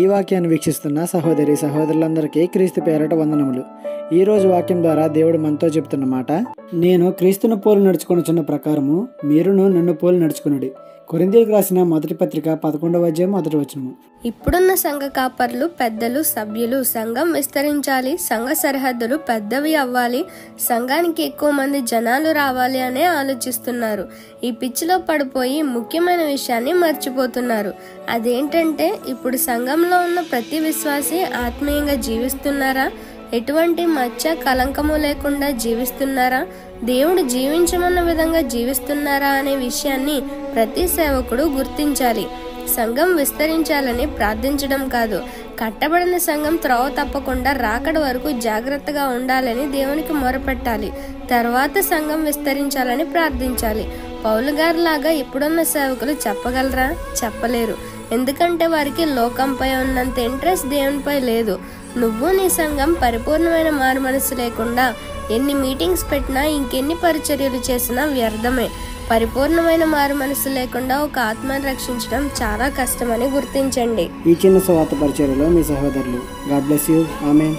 ఈ వాక్యాన్ని వీక్షిస్తున్న సహోదరి సహోదరులందరికీ క్రీస్తు పేరట వందనములు. ఈరోజు వాక్యం ద్వారా దేవుడు మనతో చెప్తున్న మాట, నేను క్రీస్తును పోలి నడుచుకొనుచున్న ప్రకారము మీరును నన్ను పోలి నడుచుకునుడి. కొరింథీయులకు రాసిన మొదటి పత్రిక 11వ అధ్యాయం 1వ వచనము. ఇప్పుడున్న సంఘ కాపర్లు, పెద్దలు, సభ్యులు సంఘం విస్తరించాలి, సంఘ సరిహద్దులు పెద్దవి అవ్వాలి, సంఘానికి ఎక్కువ మంది జనాలు రావాలి అనే ఆలోచిస్తున్నారు. ఈ పిచ్చిలో పడిపోయి ముఖ్యమైన విషయాన్ని మర్చిపోతున్నారు. అదేంటంటే, ఇప్పుడు సంఘంలో ఉన్న ప్రతి విశ్వాసి ఆత్మీయంగా జీవిస్తున్నారా? ఎటువంటి మచ్చ కలంకము లేకుండా జీవిస్తున్నారా? దేవుడు జీవించమన్న విధంగా జీవిస్తున్నారా అనే విషయాన్ని ప్రతి సేవకుడు గుర్తించాలి. సంఘం విస్తరించాలని ప్రార్థించడం కాదు, కట్టబడిన సంఘం త్రోవ తప్పకుండా రాకడ వరకు జాగ్రత్తగా ఉండాలని దేవునికి మొరపెట్టాలి. తర్వాత సంఘం విస్తరించాలని ప్రార్థించాలి. పౌలు గారిలాగా ఇప్పుడున్న సేవకులు చెప్పగలరా? చెప్పలేరు. ఎందుకంటే వారికి లోకంపై ఉన్నంత ఇంట్రెస్ట్ దేవునిపై లేదు. నువ్వు నీ సంఘం పరిపూర్ణమైన మారు మనసు లేకుండా ఎన్ని మీటింగ్స్ పెట్టినా, ఇంకెన్ని పరిచర్యలు చేసినా వ్యర్థమే. పరిపూర్ణమైన మారు మనసు లేకుండా ఒక ఆత్మను రక్షించడం చాలా కష్టమని గుర్తించండి. ఈ చిన్న సువార్త పరిచర్యలో మీ సహోదరులు. God bless you. ఆమేన్.